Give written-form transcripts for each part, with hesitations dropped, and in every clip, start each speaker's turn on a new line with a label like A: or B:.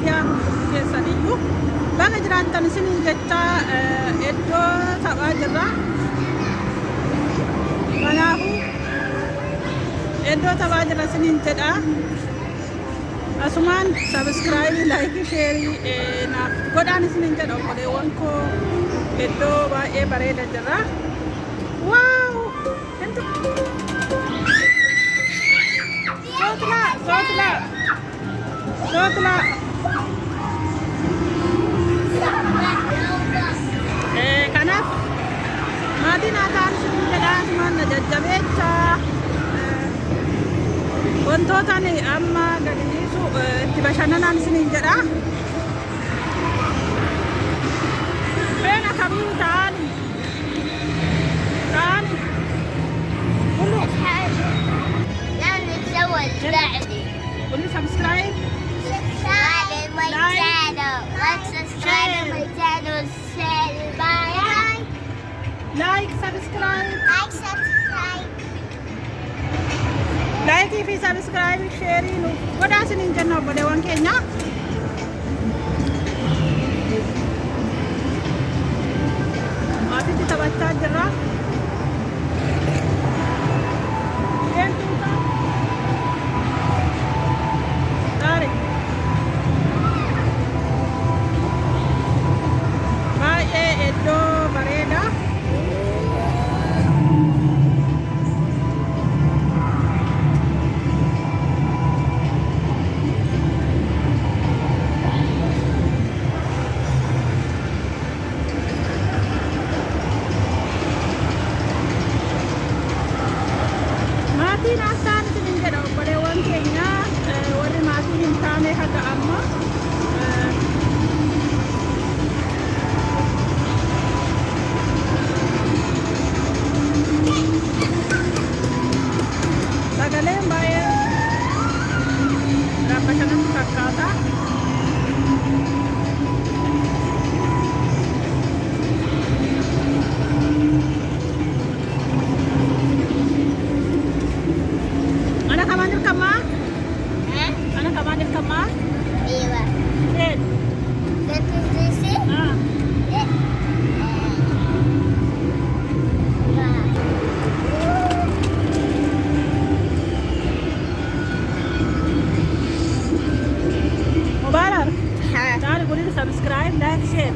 A: miidiyaan keessaniyyuu baga jiraattan isiniin jecha iddoo taphaa jirra. Kanaafuu iddoo taphaa jirra isiniin jedha. Asumaan sabiskiraayibii, laayikii, sheerii naaf godhaan isiniin jedha obboleewwan koo. Iddoo baay'ee bareeda jirra. Waaw! Sotla! Kanaaf maatiin haa ta'an isiniin jedha. Asumaan na jajjabeechaa. Wantoota amma gadi dhiisu itti bashannanaan isiniin jedha. Beena kamii ta'ani كله
B: لا نتسوى تساعدي
A: قولي سبسكرايب لايك سبسكرايب لايك في سبسكرايب شيرين ودا سنين جنة بدوان كينيا Ati tabataa jira. Dari. Baay'ee iddoo bareeda. Maatiin asxaan isiniin jedha obboleewwan keenya warri maatiin hin taane haga amma sagaleen baay'ee rabbashanatti fakkaata. Anak kamu dirkama? Anak kamu dirkama?
B: ايوه
A: Fred.
B: تدرسي
A: Ah. Mubarak. تعالي قولي لي سبسكرايب لايك شير.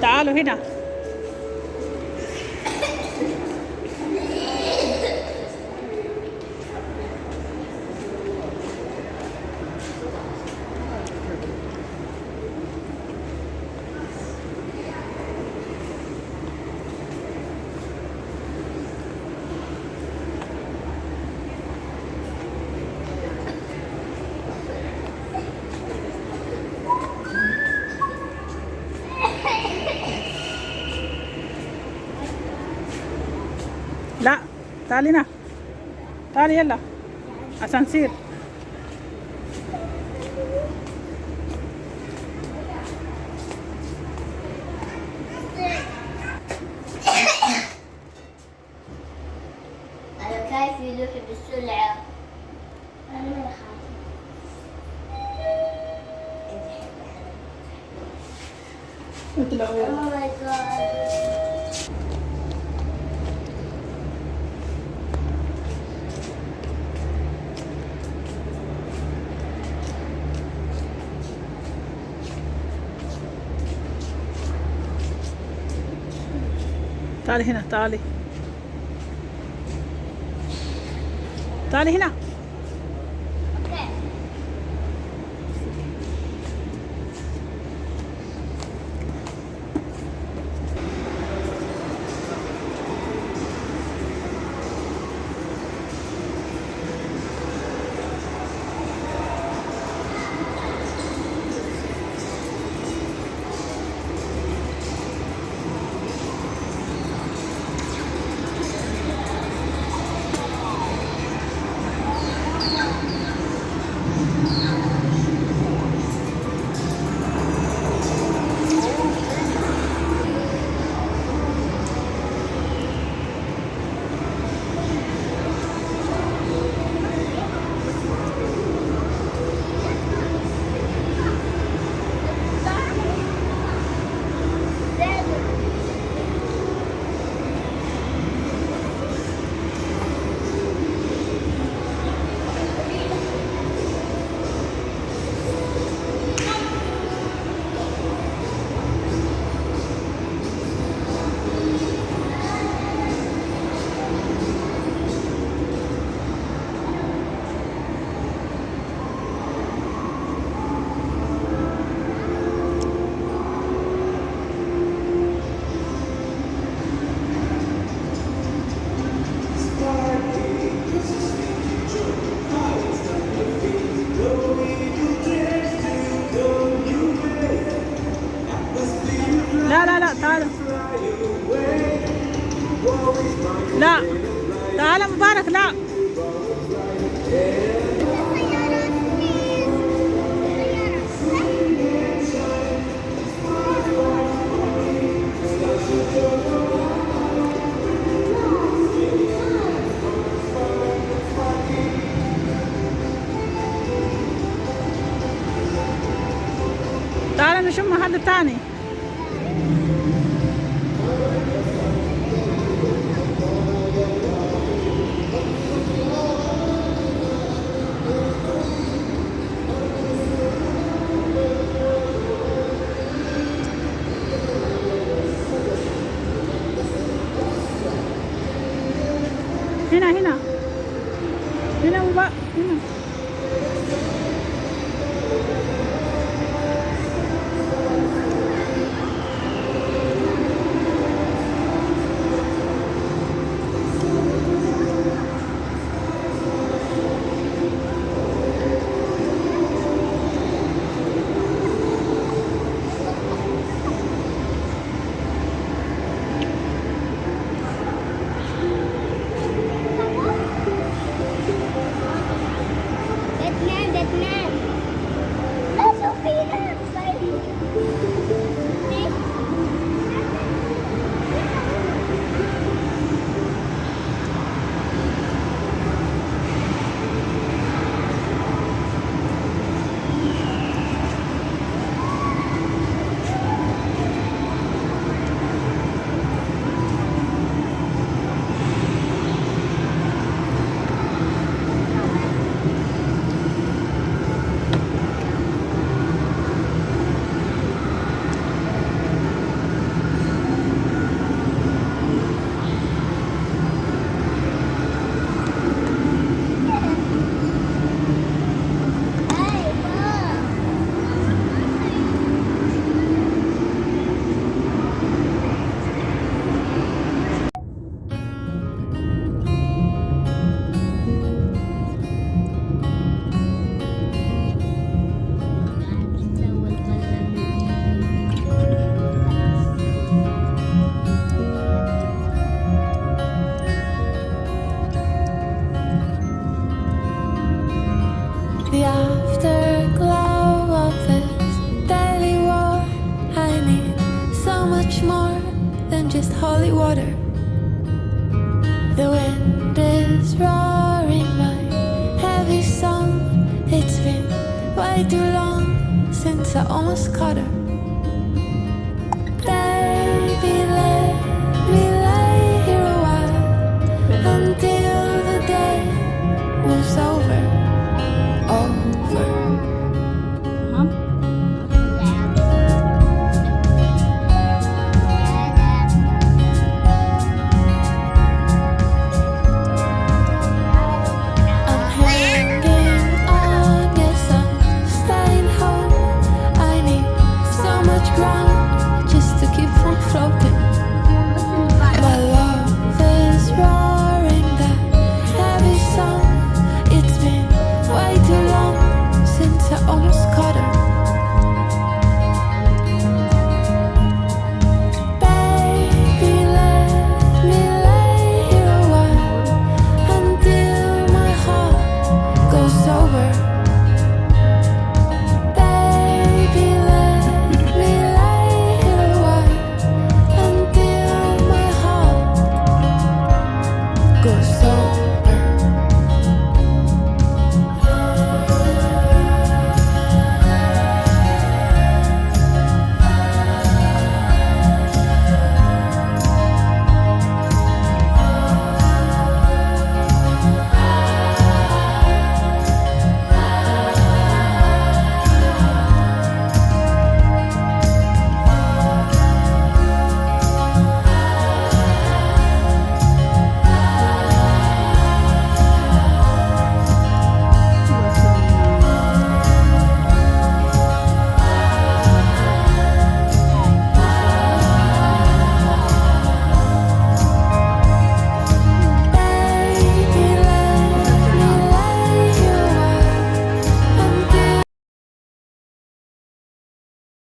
A: تعالوا هنا. لا تعالي هنا. تعالي يلا اسانسير.
B: انا خايف يلوح بالسرعه. انا ما اخاف. اوه ماي جاد.
A: تعالي هنا، تعالي تعالي هنا.
B: اوكي.
A: لا لا لا، تعال. لا تعال مبارك، لا. تعال نشوف محل تاني. هنا هنا هنا هنا.
B: Batman. Oh, Sophia.
C: The afterglow of this daily war. I need so much more than just holy water. The wind is roaring my heavy song. It's been way too long since I almost caught her. Baby,